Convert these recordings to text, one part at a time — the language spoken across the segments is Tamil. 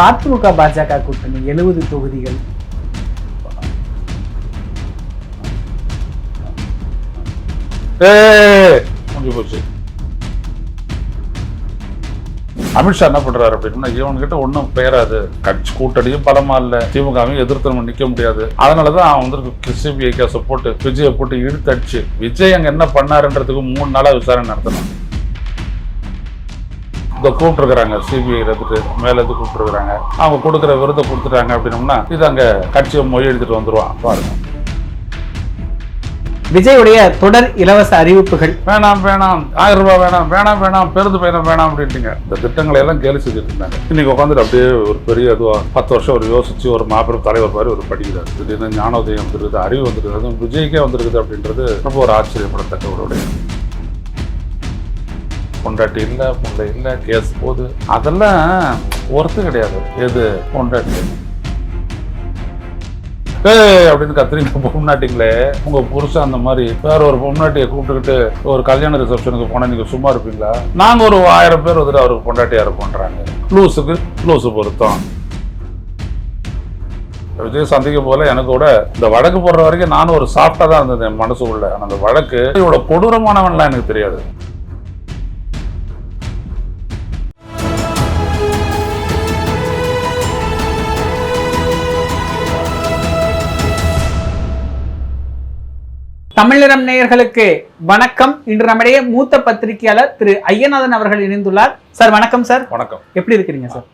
அதிமுக பாஜக கூட்டணி 70 தொகுதிகள். முடிஞ்சு போச்சு. அமித்ஷா என்ன பண்றாரு அப்படின்னா, இவன்கிட்ட ஒன்றும் பெயராது, கட்சி கூட்டணியும் பலமா இல்ல, திமுகவையும் எதிர்த்து நம்ம நிக்க முடியாது. அதனாலதான் அவன் வந்து சிபிஐ கேஸை போட்டு விஜயை போட்டு இழுத்தடிச்சு விஜய் அங்க என்ன பண்ணாருன்றதுக்கு 3 நாளா விசாரணை நடத்தணும். இதை கூப்பிட்டுருக்குறாங்க, சிபிஐ எடுத்துட்டு மேல எது கூப்பிட்டுருக்குறாங்க. அவங்க கொடுக்குற விருதை கொடுத்துட்டாங்க அப்படின்னோம்னா இது அங்க கட்சியை மொழி எடுத்துட்டு வந்துருவான். பாருங்க, விஜயுடைய தொடர் இலவச அறிவிப்புகள். வேணாம் வேணாம், 1000 ரூபாய் வேணாம், வேணாம் வேணாம், பேருந்து பயணம் வேணாம் அப்படின்ட்டுங்க. இந்த திட்டங்களை எல்லாம் கேலி செஞ்சுட்டு இருந்தாங்க. இன்னைக்கு உட்காந்துட்டு அப்படியே ஒரு பெரிய இதுவா 10 வருஷம் ஒரு யோசிச்சு ஒரு மாபெரும் தலைவர் மாதிரி ஒரு படிக்கிறார். திடீர்னு ஞானோதயம் வந்துருக்குது, அறிவு வந்துருக்குது, அதுவும் விஜய்க்கே வந்திருக்குது அப்படின்றது ரொம்ப ஒரு ஆச்சரியப்படத்தக்க ஒரு பொண்டாட்டி இல்லை, முல்லை இல்லை, கேஸ் போகுது, அதெல்லாம் ஒர்த்து கிடையாது. எது பொண்டாட்டி அப்படின்னு கத்திரிக்க பொம்நாட்டிங்களே, உங்க புருஷன் அந்த மாதிரி வேற ஒரு பொம்நாட்டியை கூப்பிட்டுக்கிட்டு ஒரு கல்யாண ரிசப்ஷனுக்கு போனா நீங்க சும்மா இருப்பீங்களா? நாங்க ஒரு 1000 பேர் வந்துட்டு அவருக்கு பொண்டாட்டியா இருப்போன்றாங்க. லூசுக்கு லூசு பொருத்தம். விஜய் சந்திக்கும் போல எனக்கு கூட இந்த வழக்கு போடுற வரைக்கும் நானும் ஒரு சாஃப்டா தான் இருந்தது என் மனசுக்குள்ள. ஆனா அந்த வழக்கு இவ்வளவு கொடூரமானவன்லாம் எனக்கு தெரியாது. தமிழரம் நேயர்களுக்கு வணக்கம். இன்று நம்முடைய மூத்த பத்திரிகையாளர் திரு ஐயநாதன் அவர்கள் இணைந்துள்ளார். சார் வணக்கம். சார் வணக்கம். எப்படி இருக்கிறீங்க சார்?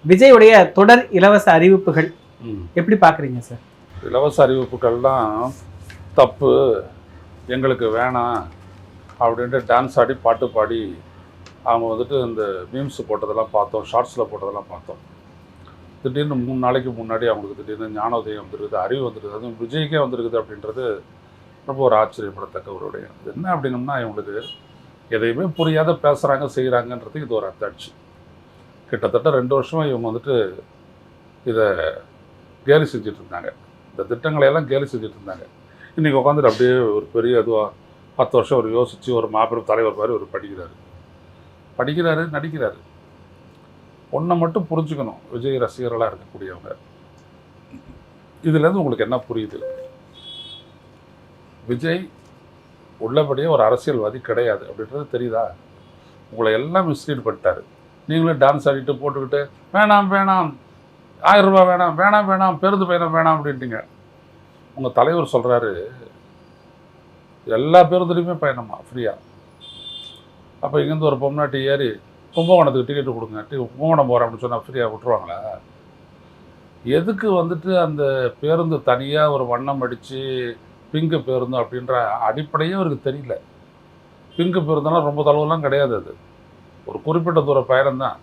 விஜயுடைய தொடர் இலவச அறிவிப்புகள் எப்படி பாக்குறீங்க சார்? இலவச அறிவிப்புகள்லாம் தப்பு, எங்களுக்கு வேணாம் அப்படின்ட்டு டான்ஸ் ஆடி பாட்டு பாடி அவங்க வந்துட்டு இந்த மீம்ஸ் போட்டதெல்லாம் பார்த்தோம், ஷார்ட்ஸில் போட்டதெல்லாம் பார்த்தோம். திடீர்னு 3 நாளைக்கு முன்னாடி அவங்களுக்கு திடீர்னு ஞானோதயம் வந்துருக்குது, அறிவு வந்துருக்குது, அதுவும் விஜய்க்கே வந்துருக்குது அப்படின்றது ரொம்ப ஒரு ஆச்சரியப்படத்தக்க ஒரு விடயம். என்ன அப்படின்னம்னா, இவங்களுக்கு எதையுமே புரியாத பேசுகிறாங்க செய்கிறாங்கன்றதுக்கு இது ஒரு அத்தாட்சி. கிட்டத்தட்ட 2 வருஷமாக இவங்க வந்துட்டு இதை கேலி செஞ்சுட்டு இருந்தாங்க. இந்த திட்டங்களையெல்லாம் கேலி செஞ்சுட்டு இருந்தாங்க. இன்றைக்கி உட்காந்துட்டு அப்படியே ஒரு பெரிய இதுவாக 10 வருஷம் ஒரு யோசித்து ஒரு மாபெரும் தலைவர் மாதிரி ஒரு படிக்கிறாரு, நடிக்கிறாரு. ஒன்றை மட்டும் புரிஞ்சுக்கணும், விஜய் ரசிகர்களாக இருக்கக்கூடியவங்க, இதுலேருந்து உங்களுக்கு என்ன புரியுது? விஜய் உள்ளபடியே ஒரு அரசியல்வாதி கிடையாது அப்படின்றது தெரியுதா? உங்களை எல்லாம் மிஸ்லீட் பண்ணிட்டாரு. நீங்களும் டான்ஸ் ஆடிட்டு போட்டுக்கிட்டு வேணாம் வேணாம், 1000 ரூபாய் வேணாம், வேணாம் வேணாம், பேருந்து பயணம் வேணாம் அப்படின்ட்டுங்க. உங்கள் தலைவர் சொல்கிறாரு எல்லா பேருந்துலையுமே பயணமா ஃப்ரீயாக. அப்போ இங்கேருந்து ஒரு பொம்நாட்டி ஏறி கும்பகோணத்துக்கு டிக்கெட்டு கொடுங்க, கும்பகோணம் போகிறேன் அப்படின்னு சொன்னால் ஃப்ரீயாக விட்டுருவாங்களா? எதுக்கு வந்துட்டு அந்த பேருந்து தனியாக ஒரு வண்ணம் அடித்து பிங்கு பேருந்து அப்படின்ற அடிப்படையே அவருக்கு தெரியல. பிங்கு பேருந்தெல்லாம் ரொம்ப தொலைவெல்லாம் கிடையாது, அது ஒரு குறிப்பிட்ட தூர பயணம் தான்,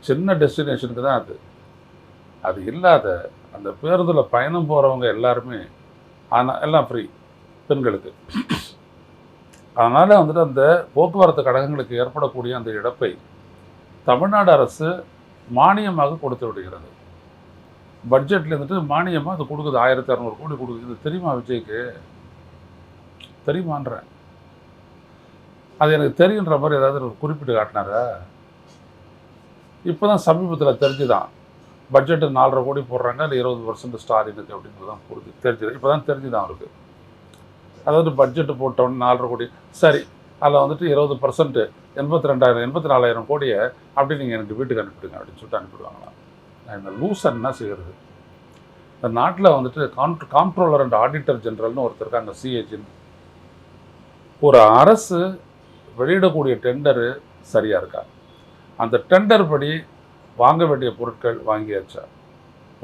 சின்ன டெஸ்டினேஷனுக்கு தான் அது. அது இல்லாத அந்த பேருந்தில் பயணம் போகிறவங்க எல்லாருமே ஆனால் எல்லாம் ஃப்ரீ பெண்களுக்கு. அதனால் வந்துட்டு அந்த போக்குவரத்து கழகங்களுக்கு ஏற்படக்கூடிய அந்த இழப்பை தமிழ்நாடு அரசு மானியமாக கொடுத்து விடுகிறது. பட்ஜெட்டில் இருந்துட்டு மானியமாக அது கொடுக்குது, 1600 கோடி கொடுக்குது. தெரியுமா விஜய்க்கு? தெரியுமான்றேன். அது எனக்கு தெரியுன்ற மாதிரி ஏதாவது ஒரு குறிப்பிட்டு காட்டினாரா? இப்போ தான் சமீபத்தில் தெரிஞ்சுதான் பட்ஜெட்டு 4.5 கோடி போடுறாங்க, அதில் 20% ஸ்டாலினுக்கு அப்படிங்கிறது தான் தெரிஞ்சுது. இப்போ தான் தெரிஞ்சுதான் அவருக்கு. அதாவது பட்ஜெட்டு போட்டவொன்னு 4.5 கோடி சரி, அதில் வந்துட்டு 20% 84,000 கோடியை அப்படி நீங்கள் எனக்கு வீட்டுக்கு அனுப்பிடுங்க அப்படின்னு சொல்லிட்டு அனுப்பிடுவாங்களாம். இந்த லூசன் என்ன செய்கிறது? இந்த நாட்டில் வந்துட்டு காம்ப்ட்ரோலர் அண்ட் ஆடிட்டர் ஜெனரல்னு ஒருத்தர் இருக்காங்க, சிஏஜின்னு. ஒரு அரசு வெளியிடக்கூடிய டெண்டரு சரியாக இருக்கா? அந்த டெண்டர் படி வாங்க வேண்டிய பொருட்கள் வாங்கியாச்சா?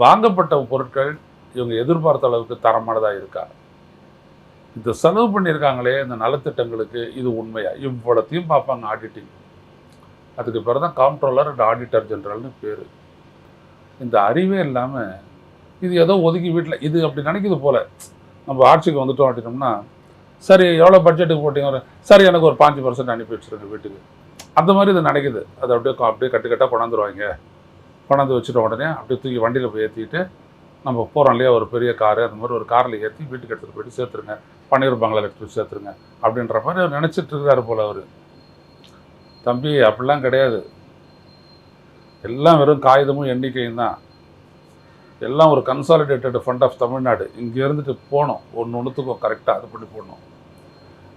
வாங்கப்பட்ட பொருட்கள் இவங்க எதிர்பார்த்த அளவுக்கு தரமானதாக இருக்கா? இந்த செலவு பண்ணியிருக்காங்களே இந்த நலத்திட்டங்களுக்கு, இது உண்மையா? இவ்வளத்தையும் பார்ப்பாங்க ஆடிட்டிங். அதுக்கு பேர் தான் காம்ப்ட்ரோலர் அண்ட் ஆடிட்டர் ஜெனரல்னு பேர். இந்த அறிவே இல்லாமல் இது ஏதோ ஒதுக்கி வீட்டில் இது அப்படி நினைக்கிது போல். நம்ம ஆட்சிக்கு வந்துட்டோம் அப்படின்னோம்னா, சரி எவ்வளோ பட்ஜெட்டுக்கு போட்டிங்க, சரி எனக்கு ஒரு 5% அனுப்பி வச்சுருங்க வீட்டுக்கு, அந்த மாதிரி இது நினைக்குது. அதை அப்படியே கட்டுக்கட்டாக கொண்டாந்துருவாங்க. கொண்டாந்து வச்சுட்ட உடனே அப்படியே தூக்கி வண்டியில் போய் ஏற்றிட்டு நம்ம போகிறோம் இல்லையா, ஒரு பெரிய காரு, அந்த மாதிரி ஒரு காரில் ஏற்றி வீட்டுக்கு எடுத்துகிட்டு போய்ட்டு சேர்த்துருங்க, பன்னீர் பங்களாவில் எடுத்துகிட்டு போய் சேர்த்துருங்க அப்படின்ற மாதிரி அவர் நினச்சிட்டு இருக்காரு போல். அவர் தம்பி அப்படிலாம் கிடையாது. எல்லாம் வெறும் காகிதமும் எண்ணிக்கையும் தான். எல்லாம் ஒரு கன்சாலிடேட்டட் ஃபண்ட் ஆஃப் தமிழ்நாடு. இங்கே இருந்துட்டு போகணும், ஒன்றுத்துக்கும் கரெக்டாக அது பண்ணி போடணும்.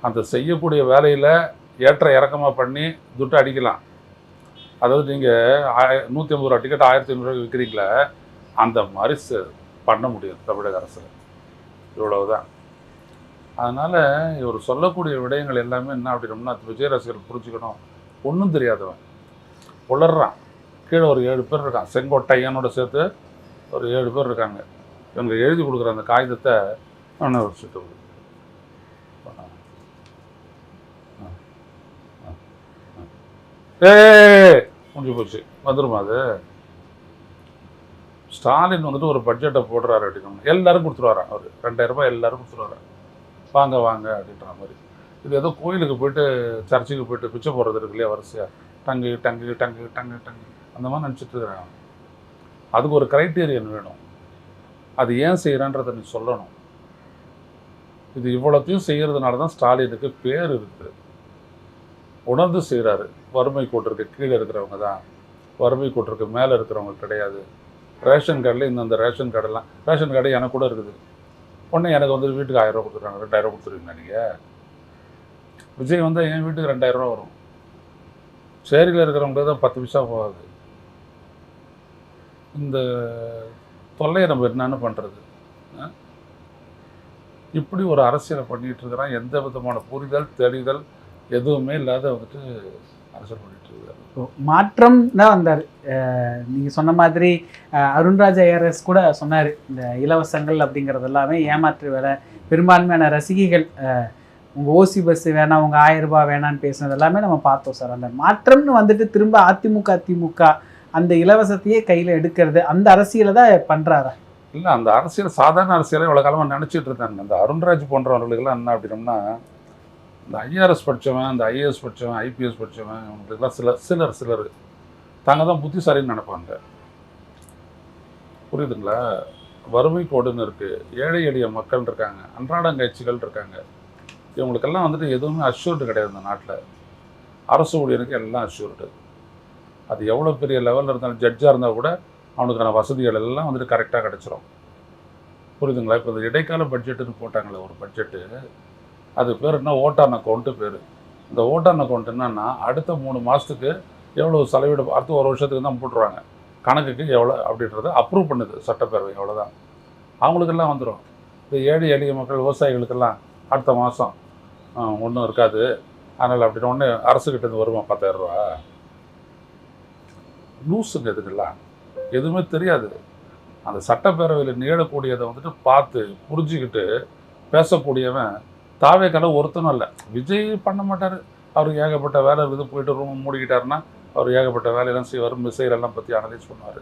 அந்த செய்யக்கூடிய வேலையில் ஏற்ற இறக்கமாக பண்ணி துட்டு அடிக்கலாம். அதாவது நீங்கள் 150 ரூபா டிக்கெட் 1500 விற்கிறீங்களே, அந்த மாதிரி பண்ண முடியும் தமிழக அரசில். இவ்வளவுதான். அதனால் இவர் சொல்லக்கூடிய விடயங்கள் எல்லாமே என்ன அப்படின்னோம்னா, விஜய் ரசிகர்கள் புரிஞ்சுக்கணும், ஒன்றும் தெரியாதவன் உளர்றான். கீழே ஒரு 7 பேர் இருக்கான், செங்கோட்டையனோட சேர்த்து ஒரு 7 பேர் இருக்காங்க. இவங்க எழுதி கொடுக்குற அந்த காகிதத்தை அவனை ஒரு சுட்டு கொடுக்கு. முடிஞ்சு போச்சு, வந்துருமா அது? ஸ்டாலின் வந்துட்டு ஒரு பட்ஜெட்டை போடுறாரு அப்படின்னா எல்லாரும் கொடுத்துருவாரான். அவர் 2000 ரூபாய் எல்லாரும் கொடுத்துருவாரா, வாங்க வாங்க அப்படின்ற மாதிரி. இது ஏதோ கோயிலுக்கு போயிட்டு சர்ச்சுக்கு போயிட்டு பிச்சை போடுறது இருக்கு இல்லையா, வரிசையாக டங்கு டங்கு டங்கு டங்கு டங்கு அந்த மாதிரி நினச்சிட்டு இருக்கிறாங்க. அதுக்கு ஒரு க்ரைட்டீரியன் வேணும். அது ஏன் செய்கிறான்றதை நீ சொல்லணும். இது இவ்வளோத்தையும் செய்கிறதுனால தான் ஸ்டாலினுக்கு பேர் இருக்குது. உணர்ந்து செய்கிறாரு. வறுமை கோட்டிற்கு கீழே இருக்கிறவங்க தான், வறுமை கோட்டிற்கு மேலே இருக்கிறவங்க கிடையாது. ரேஷன் கார்டில் இந்த ரேஷன் கார்டெல்லாம், ரேஷன் கார்டு எனக்கு கூட இருக்குது. உடனே எனக்கு வந்து வீட்டுக்கு 1000 ரூபா கொடுத்துருக்காங்க, 2000 கொடுத்துருவீங்களா நீங்கள்? விஜய் வந்து என் வீட்டுக்கு 2000 ரூபா வரும். சேரியில் இருக்கிறவங்களுக்கு தான் 10 பைசா போகாது. இந்த தொல்லையை நம்ம என்னென்னு பண்ணுறது? இப்படி ஒரு அரசியலை பண்ணிகிட்டு இருக்கிறான். எந்த விதமான புரிதல் தெளிதல் எதுவுமே இல்லாத வந்துட்டு அரசியல் பண்ணிட்டு இருக்காரு. மாற்றம் தான் வந்தார். நீங்கள் சொன்ன மாதிரி அருண்ராஜ் ஐஆர்எஸ் கூட சொன்னார், இந்த இலவசங்கள் அப்படிங்கிறது எல்லாமே ஏமாற்று வேலை. பெரும்பான்மையான ரசிகைகள் உங்கள் ஓசி பஸ் வேணாம், உங்கள் 1000 ரூபாய் வேணான்னு பேசுனது எல்லாமே நம்ம பார்த்தோம் சார். அந்த மாற்றம்னு வந்துட்டு திரும்ப திமுக அந்த இலவசத்தையே கையில் எடுக்கிறது, அந்த அரசியலை தான் பண்ணுறாரா? இல்லை, அந்த அரசியல் சாதாரண அரசியலை இவ்வளோ காலமாக நினச்சிட்டு இருந்தாங்க. அந்த அருண்ராஜ் போன்றவர்களுக்கெல்லாம் என்ன அப்படின்னோம்னா, இந்த ஐஆர்எஸ் படித்தவன், அந்த ஐஏஎஸ் படித்தவன், ஐபிஎஸ் படித்தவன், இவங்களுக்கெல்லாம் சிலர் தாங்க தான் புத்திசாலின்னு நினைப்பாங்க. புரியுதுங்களா? வறுமை கோடுன்னு இருக்குது, ஏழை எளிய மக்கள் இருக்காங்க, அன்றாடங்காட்சிகள் இருக்காங்க. இவங்களுக்கெல்லாம் வந்துட்டு எதுவுமே அஷ்யூர்டு கிடையாது. இந்த நாட்டில் அரசு ஊழியருக்கு எல்லாம் அஷ்யூர்டு. அது எவ்வளோ பெரிய லெவலில் இருந்தாலும், ஜட்ஜாக இருந்தால் கூட அவனுக்கான வசதிகள் எல்லாம் வந்துட்டு கரெக்டாக கிடச்சிரும். புரியுதுங்களா? இப்போ இந்த இடைக்கால பட்ஜெட்டுன்னு போட்டாங்களே ஒரு பட்ஜெட்டு, அது பேர் என்ன, ஓட்டான் அக்கௌண்ட்டு பேர். இந்த ஓட்டான் அக்கௌண்ட் என்னன்னா, அடுத்த 3 மாதத்துக்கு எவ்வளோ செலவிட, அடுத்த 1 வருஷத்துக்கு தான் போட்டுருவாங்க. கணக்குக்கு எவ்வளோ அப்படின்றத அப்ரூவ் பண்ணுது சட்டப்பேரவை, எவ்வளோதான். அவங்களுக்கெல்லாம் வந்துடும். இந்த ஏழை எளிய மக்கள் விவசாயிகளுக்கெல்லாம் அடுத்த மாதம் ஒன்றும் இருக்காது. அதனால் அப்படின்னு ஒன்று அரசுக்கிட்டேருந்து வருமா 10,000 ரூபா. லூஸுங்க இதுக்கெல்லாம், எதுவுமே தெரியாது. அந்த சட்டப்பேரவையில் நிகழக்கூடியதை வந்துட்டு பார்த்து புரிஞ்சுக்கிட்டு பேசக்கூடியவன் தாவேக்கால ஒருத்தனும் இல்லை. விஜய் பண்ண மாட்டார். அவருக்கு ஏகப்பட்ட வேலை இருக்குது. போயிட்டு ரூம் மூடிக்கிட்டாருன்னா அவர் ஏகப்பட்ட வேலையெல்லாம் செய்வார். மிசைலெல்லாம் பற்றி அனலைஸ் பண்ணுவார்,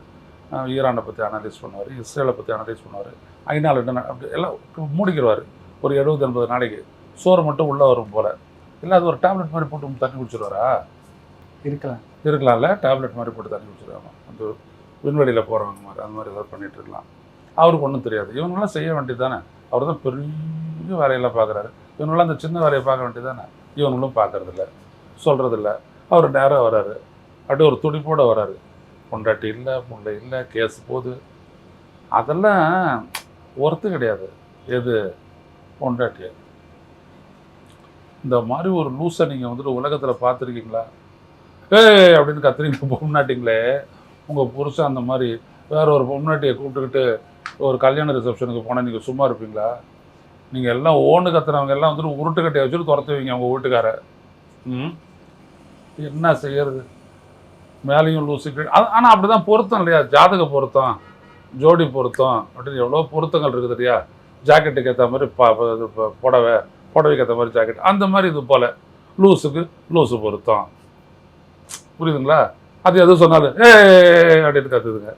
ஈரானை பற்றி அனலைஸ் பண்ணுவார், இஸ்ரேலை பற்றி அனலைஸ் பண்ணுவார், ஐநாள் அப்படி எல்லாம் மூடிக்கிடுவார். ஒரு 70-80 நாளைக்கு சோறு மட்டும் உள்ளே வரும் போல். இல்லை அது ஒரு டேப்லெட் மாதிரி போட்டு தண்ணி குடிச்சிடுவாரா? இருக்கலாம்ல, டேப்லெட் மாதிரி போட்டு தண்ணி குடிச்சிடுவாங்க. அந்த விண்வெளியில் போகிறவங்க மாதிரி அந்த மாதிரி ஏதாவது பண்ணிகிட்டு இருக்கலாம். அவருக்கு ஒன்றும் தெரியாது. இவங்களாம் செய்ய வேண்டியது தானே. அவர் தான் பெரிய வேலையெல்லாம் பார்க்குறாரு. இவங்களாம் அந்த சின்ன வேலையை பார்க்க வேண்டியது தானே. இவங்களும் பார்க்குறதில்ல, சொல்கிறதில்ல. அவர் நேராக வராரு, அப்படியே ஒரு துடிப்போடு வராரு. பொண்டாட்டி இல்லை, முல்லை இல்லை, கேஸ் போகுது. அதெல்லாம் ஒர்த்து கிடையாது. எது பொண்டாட்டிய? இந்த மாதிரி ஒரு லூஸை நீங்கள் வந்துட்டு உலகத்தில் பார்த்துருக்கீங்களா? அப்படின்னு கத்துறீங்க பொம்நாட்டிங்களே. உங்கள் புருஷன் அந்த மாதிரி வேற ஒரு பொம்நாட்டியை கூப்பிட்டுக்கிட்டு ஒரு கல்யாண ரிசப்ஷனுக்கு போனால் நீங்கள் சும்மா இருப்பீங்களா? நீங்கள் எல்லாம் ஓன்னு கத்துறவங்க எல்லாம் வந்துட்டு உருட்டுக்கட்டையை வச்சுட்டு துரத்துவீங்க உங்கள் வீட்டுக்கார. என்ன செய்யறது? மேலேயும் லூஸுக்கு. ஆனால் அப்படி தான் பொருத்தம் இல்லையா? ஜாதக பொருத்தம், ஜோடி பொருத்தம் அப்படின்னு எவ்வளோ பொருத்தங்கள் இருக்குது இல்லையா? ஜாக்கெட்டுக்கு ஏற்ற மாதிரி புடவைக்கு ஏற்ற மாதிரி ஜாக்கெட், அந்த மாதிரி இது போல் லூஸுக்கு லூஸு பொருத்தம். புரியுதுங்களா? அது எதுவும் சொன்னாலும் அப்படின்னு கற்றுதுங்க.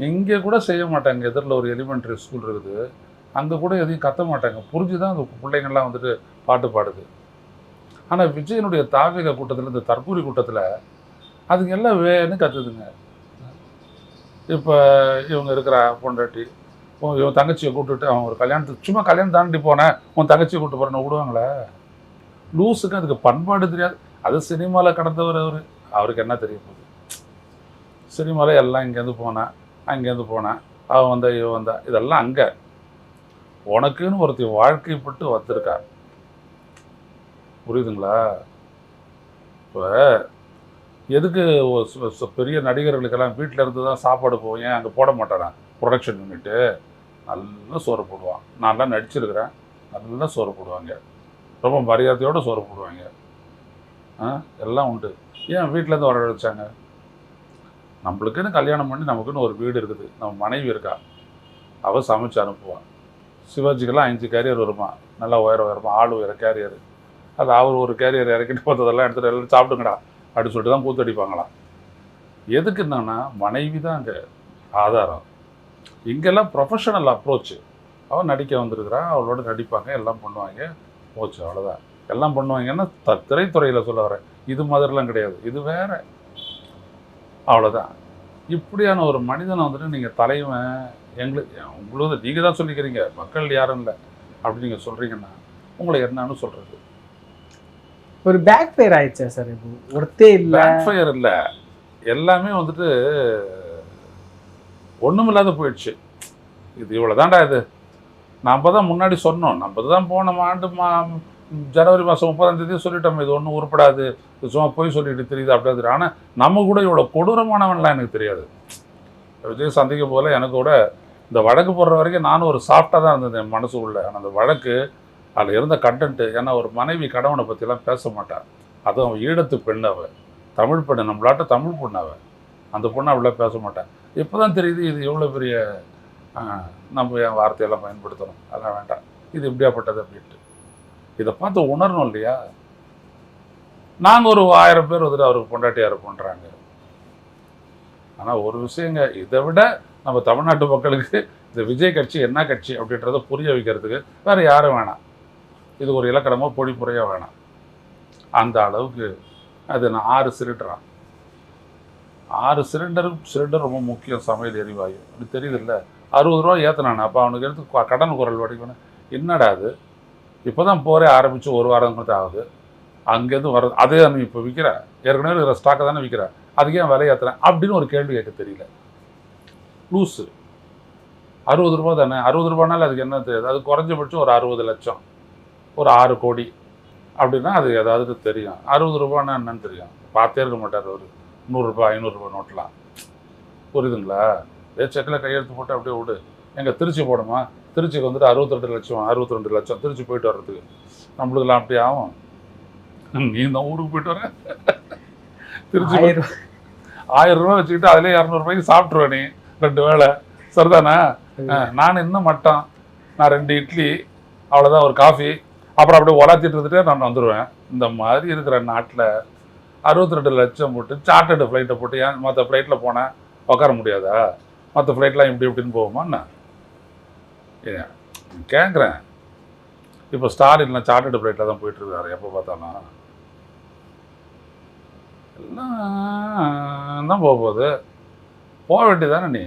இங்கே கூட செய்ய மாட்டாங்க. எதிரில் ஒரு எலிமெண்ட்ரி ஸ்கூல் இருக்குது, அங்கே கூட எதையும் கத்த மாட்டாங்க. புரிஞ்சு தான் அந்த பிள்ளைங்கள்லாம் வந்துட்டு பாட்டு பாடுது. ஆனால் விஜயனுடைய தாவக கூட்டத்தில், இந்த தற்கூரி கூட்டத்தில் அதுங்க எல்லாம் வேன்னு கற்றுதுங்க. இப்போ இவங்க இருக்கிற பொண்டாட்டி இவன் தங்கச்சியை கூப்பிட்டுட்டு அவன் ஒரு கல்யாணத்துக்கு சும்மா கல்யாணம் தாண்டி போனேன், உன் தங்கச்சியை கூப்பிட்டு போகிறேன்னு விடுவாங்களே? லூஸுக்கு அதுக்கு பண்பாடு தெரியாது. அது சினிமாவில் கடந்தவர் அவருக்கு என்ன தெரிய போகுது? சினிமாவில் எல்லாம் இங்கேருந்து போனேன், அங்கேருந்து போனேன், அவன் வந்தா இவன் வந்தா, இதெல்லாம் அங்கே. உனக்குன்னு ஒருத்தி வாழ்க்கைப்பட்டு வந்திருக்கா. புரியுதுங்களா? இப்போ எதுக்கு பெரிய நடிகர்களுக்கெல்லாம் வீட்டில் இருந்து தான் சாப்பாடு போவேன், அங்கே போட மாட்டாரான் ப்ரொடக்ஷன் யூனிட்டு. நல்லா சோறு போடுவான். நான்லாம் நடிச்சிருக்கிறேன், நல்லா சோறு போடுவாங்க, ரொம்ப மரியாதையோடு சோறு போடுவாங்க. எல்லாம் உண்டு. ஏன் வீட்டிலேருந்து வர வச்சாங்க? நம்மளுக்குன்னு கல்யாணம் பண்ணி நமக்குன்னு ஒரு வீடு இருக்குது, நம்ம மனைவி இருக்கா, அவள் சமைச்சு அனுப்புவான். சிவாஜிக்கெல்லாம் 5 கேரியர் வருமா, நல்லா உயரமா ஆள் உயர கேரியர். அது அவர் ஒரு கேரியர் இறக்கிட்டு பார்த்ததெல்லாம் எடுத்துகிட்டு எல்லாம் சாப்பிடுங்கடா அப்படின்னு சொல்லிட்டு தான் கூத்தடிப்பாங்களாம். எதுக்கு என்னன்னா மனைவி தான் அங்கே ஆதாரம். இங்கெல்லாம் ப்ரொஃபஷனல் அப்ரோச்சு. அவன் நடிக்க வந்திருக்கிறான், அவளோட நடிப்பாங்க, எல்லாம் பண்ணுவாங்க, போச்சு, அவ்வளோதான். எல்லாம் பண்ணுவாங்கன்னா திரைத்துறையில் சொல்ல வரேன், இது மாதிரிலாம் கிடையாது, இது வேற, அவ்வளோதான். இப்படியான ஒரு மனிதனை வந்துட்டு நீங்கள் தலைவன் உங்களுக்கு நீங்கள் தான் சொல்லிக்கிறீங்க, மக்கள் யாரும் இல்லை அப்படி நீங்கள் சொல்கிறீங்கன்னா உங்களை என்னன்னு சொல்கிறது? ஒரு பேக் ஃபயர் ஆயிடுச்சா சார்? இப்போ ஒருத்தே இல்லை, பேக் ஃபயர் இல்லை, எல்லாமே வந்துட்டு ஒன்றுமில்லாத போயிடுச்சு. இது இவ்வளோ தாண்டா, இது நம்ம தான் முன்னாடி சொன்னோம், நம்ம தான் போன ஆண்டு ஜனவரி மாதம் 30ஆம் தேதி சொல்லிட்டோம் இது ஒன்றும் உருப்படாது, இது சும்மா போய் சொல்லிட்டு தெரியுது அப்படியாது. ஆனால் நம்ம கூட இவ்வளோ கொடூரமானவன்லாம் எனக்கு தெரியாது. விஜய் சந்திக்க போல எனக்கு கூட இந்த வழக்கு போடுற வரைக்கும் நானும் ஒரு சாஃப்டாக தான் இருந்தது என் மனசுக்குள்ளே. ஆனால் அந்த வழக்கு அதில் இருந்த கண்டென்ட்டு, ஏன்னா ஒரு மனைவி கணவனை பற்றிலாம் பேச மாட்டாள். அதுவும் அவன் ஈழத்து பெண், அவள் தமிழ் பெண்ணு, நம்மளாட்ட தமிழ் பொண்ணு, அவள் அந்த பொண்ணு அவ்வளோ பேச மாட்டான். இப்போ தான் தெரியுது இது எவ்வளோ பெரிய நம்ம என் வார்த்தையெல்லாம் பயன்படுத்தணும், அதெல்லாம் வேண்டாம், இது எப்படியாப்பட்டது அப்படின்ட்டு. இதை பார்த்து உணரணும் இல்லையா? நாங்கள் ஒரு 1000 பேர் வந்துட்டு அவருக்கு பொண்டாட்டியார் பண்ணுறாங்க. ஆனால் ஒரு விஷயங்க, இதை விட நம்ம தமிழ்நாட்டு மக்களுக்கு இந்த விஜய் கட்சி என்ன கட்சி அப்படின்றத புரிய வைக்கிறதுக்கு வேறு யாரும் வேணாம். இது ஒரு இலக்கணமோ பொழிப்புறையோ வேணாம். அந்த அளவுக்கு அது நான் 6 சிலிண்டரான், 6 சிலிண்டர் ரொம்ப முக்கியம் சமையல் எரிவாயு. அப்படி தெரியுது இல்லை? 60 ரூபா ஏற்றினானே, அப்போ அவனுக்கு எடுத்து கடன் குரல் வடிக்கணும். என்னடா அது, இப்போ தான் போரே ஆரம்பித்து 1 வாரம் கூட ஆகுது, அங்கேருந்து வர்றது அதே நீ இப்போ விற்கிற, ஏற்கனவே இருக்கிற ஸ்டாக்கை தானே விற்கிற, அதுக்கு ஏன் விலை ஏற்றுறேன் அப்படின்னு ஒரு கேள்வி கேட்க தெரியல. லூஸு. 60 ரூபா தானே, 60 ரூபானாலும் அதுக்கு என்ன தெரியாது, அது குறைஞ்சபட்சம் ஒரு 60 லட்சம், ஒரு 6 கோடி அப்படின்னா அது ஏதாவது தெரியும். 60 ரூபான்னா என்னன்னு தெரியும், பார்த்தே இருக்க மாட்டார் அவர். 100 ரூபாய் 500 ரூபாய் நோட்டெலாம், புரியுதுங்களா? செக்கில் கையெழுத்து போட்டு அப்படியே விடு. எங்கள் திருச்சி போடுமா, திருச்சிக்கு வந்துட்டு 62 லட்சம் திருச்சி போயிட்டு வர்றதுக்கு. நம்மளுக்கெல்லாம் அப்படி ஆகும்? நீ இந்த ஊருக்கு போயிட்டு வர திருச்சி 1000 ரூபா வச்சுக்கிட்டு அதிலே 200 ரூபாய்க்கு சாப்பிட்ருவேன் நீ 2 வேளை, சரிதானே? நான் இன்னும் மட்டம், நான் 2 இட்லி, அவ்வளோதான், ஒரு காஃபி, அப்புறம் அப்படியே உலாத்திட்டு இருந்துட்டே நான் வந்துடுவேன். இந்த மாதிரி இருக்கிற நாட்டில் 62 லட்சம் போட்டு சார்ட்டர்டு ஃப்ளைட்டை போட்டு, ஏன் மற்ற ஃப்ளைட்டில் போனேன் உட்கார முடியாதா? மற்ற ஃப்ளைட்லாம் இப்படின்னு போகுமாண்ணா கேட்குறேன். இப்போ ஸ்டாலின்லாம் சார்ட்டர்டு ஃப்ளைட்டில் தான் போயிட்டுருக்காரு எப்போ பார்த்தாலும். எல்லாம் தான் போகுது, போக வேண்டியதானே நீ?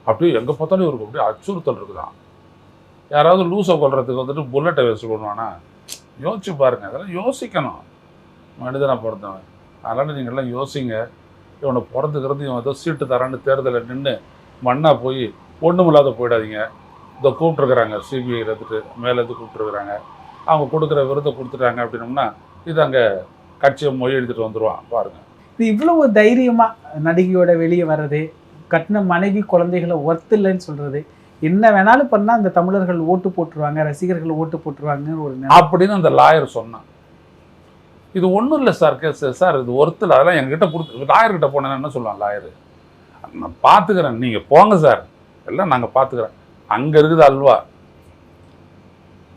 அப்படியே எங்கே பார்த்தாலும் இவருக்கு அப்படியே அச்சுறுத்தல் இருக்குதான். யாராவது லூஸை கொள்றதுக்கு வந்துட்டு புல்லட்டை வேஸ்ட் பண்ணுவானா? யோசிச்சு பாருங்கள், அதெல்லாம் யோசிக்கணும். மனிதனை பொறுத்தவன். அதனால் நீங்கள்லாம் யோசிங்க. இவனை பிறந்துக்கிறது இவன் ஏதோ சீட்டு தரான்னு தேர்தலில் நின்று மண்ணாக போய் ஒன்றுமில்லாத போயிடாதீங்க. இதை கூப்பிட்ருக்குறாங்க, சிபிஐ எடுத்துட்டு மேலேருந்து கூப்பிட்ருக்குறாங்க, அவங்க கொடுக்குற விருதை கொடுத்துட்டாங்க அப்படின்னோம்னா இது அங்கே கட்சியை மொழி எழுதிட்டு வந்துடுவான் பாருங்கள். இது இவ்வளவு தைரியமாக நடிகையோட வெளியே வர்றது, கட்டின மனைவி குழந்தைகளை ஒர்த்து இல்லைன்னு சொல்கிறது, என்ன வேணாலும் பண்ணால் அந்த தமிழர்கள் ஓட்டு போட்டுருவாங்க, ரசிகர்கள் ஓட்டு போட்டுருவாங்கன்னு ஒரு அப்படின்னு அந்த லாயர் சொன்னான். இது ஒன்றும் இல்லை சார், கேஸ் சார் இது ஒருத்தர், அதெல்லாம் எங்ககிட்ட கொடுத்து லாயர்கிட்ட போனேன்னு என்ன சொல்லுவான் லாயரு, நான் பார்த்துக்கிறேன், நீங்கள் போங்க சார், எல்லாம் நாங்கள் பார்த்துக்கிறேன். அங்கே இருக்குது அல்வா,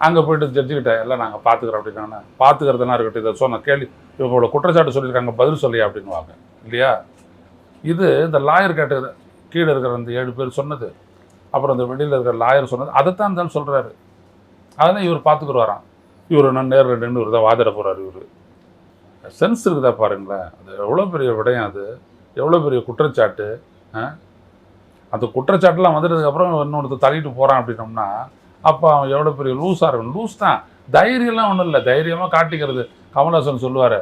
அங்கே போய்ட்டு ஜட்ஜிக்கிட்ட எல்லாம் நாங்கள் பார்த்துக்குறோம் அப்படின்னா, பார்த்துக்கிறதுனா இருக்கட்டும், இதை சொன்ன கேள்வி இவங்களோட குற்றச்சாட்டு சொல்லியிருக்காங்க, பதில் சொல்லியா அப்படின்வாங்க இல்லையா? இது இந்த லாயர் கேட்டது, கீழே இருக்கிற அந்த 7 பேர் சொன்னது, அப்புறம் இந்த வெளியில் இருக்கிற லாயர் சொன்னது, அதைத்தான் இருந்தாலும் சொல்கிறாரு. அதெல்லாம் இவர் பார்த்துக்குருவாராம். இவர் நான் நேரில் நின்று இவர் தான் வாதிட போகிறார். இவர் சென்ஸ் இருக்குதா பாருங்களேன். அது எவ்வளோ பெரிய விடயம், அது எவ்வளோ பெரிய குற்றச்சாட்டு. அந்த குற்றச்சாட்டுலாம் வந்துட்டதுக்கப்புறம் இன்னொருத்தர் தள்ளிட்டு போகிறான் அப்படின்னோம்னா அப்போ அவன் எவ்வளோ பெரிய லூஸாக இருக்கணும். லூஸ் தான், தைரியம்லாம் ஒன்றும் இல்லை, தைரியமாக காட்டிக்கிறது. கமல்ஹாசன் சொல்லுவார்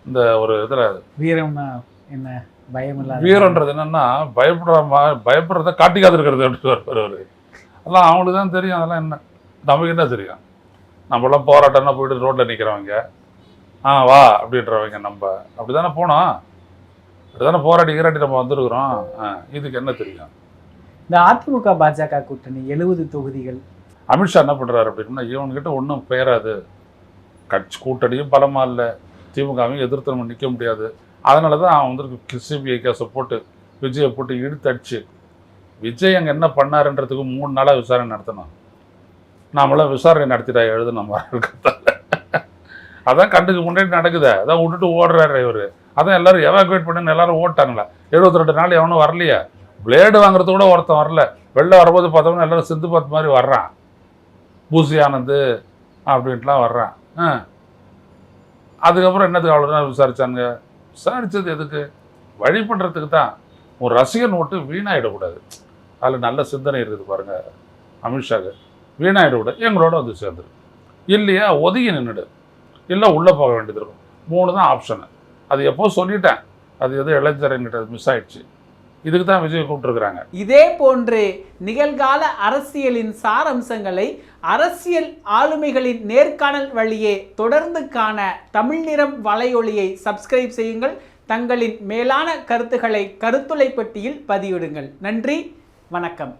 இந்த ஒரு இதில், வீரம் என்ன பயம் இல்லாத வீரன்றது என்னன்னா பயப்படுறத காட்டிக்காது இருக்கிறது அப்படின்னு வருவார். அதெல்லாம் அவங்களுக்கு தான் தெரியும். அதெல்லாம் என்ன நமக்கு என்ன தெரியும்? நம்மளாம் போராட்டம்னா போயிட்டு ரோட்டில் நிற்கிறவங்க, வா அப்படின்றவங்க. நம்ம அப்படி தானே போனோம், அப்படி தானே போராட்டி நம்ம வந்துருக்குறோம். இதுக்கு என்ன தெரியும்? இந்த அதிமுக பாஜக கூட்டணி 70 தொகுதிகள். அமித்ஷா என்ன பண்ணுறாரு அப்படின்னா, இவன்கிட்ட ஒன்றும் பெயராது, கட்சி கூட்டணியும் பலமாக இல்லை, திமுகவையும் எதிர்த்து நம்ம நிற்க முடியாது. அதனால தான் அவன் வந்து சிபிஐ கேஸை போட்டு விஜயை போட்டு இழுத்தடிச்சு, விஜய் அங்கே என்ன பண்ணாருன்றதுக்கு 3 நாளாக விசாரணை நடத்தணும். நாமெல்லாம் விசாரணை நடத்திட்டா எழுது நம்ம இருக்கிறதால அதான் கண்டுக்கு முன்னாடி நடக்குதே, அதான் விட்டுட்டு ஓடுறாரு இவர். அதான் எல்லாரும் எவாக்குவேட் பண்ணுன்னு எல்லாரும் ஓட்டாங்களா. 72 நாள் எவனும் வரலையா? பிளேடு வாங்குறது கூட ஒருத்தன் வரல. வெளில வரும்போது பார்த்தோம்னா எல்லாரும் சிந்து பார்த்து மாதிரி வர்றான், பூசி ஆனந்து அப்படின்ட்டுலாம் வர்றான். அதுக்கப்புறம் என்னத்துக்கு அவ்வளோ நேரம் விசாரிச்சாங்க? விசாரித்தது எதுக்கு? வழி பண்ணுறதுக்கு தான். ஒரு ரசிகன் ஓட்டு வீணாயிடக்கூடாது. அதில் நல்ல சிந்தனை இருக்குது பாருங்கள் அமித்ஷாக்கு. வீணாயிடக்கூடாது, எங்களோட வந்து சேர்ந்துரு. இல்லையா ஒதுங்கி நின்றுடு, இல்லை உள்ளே போக வேண்டியது இருக்கும். 3 தான் ஆப்ஷனு. அது எப்போ சொல்லிட்டேன், அது எதோ இளைஞர்கிட்ட மிஸ் ஆயிடுச்சு. இதுக்கு தான் விஜய் கூப்பிட்டுருக்குறாங்க. இதே போன்று நிகழ்கால அரசியலின் சாரம்சங்களை அரசியல் ஆளுமைகளின் நேர்காணல் வழியே தொடர்ந்து காண தமிழ் நிறம் வலையொலியை சப்ஸ்கிரைப் செய்யுங்கள். தங்களின் மேலான கருத்துக்களை கருத்துளை பெட்டியில் பதிவிடுங்கள். நன்றி, வணக்கம்.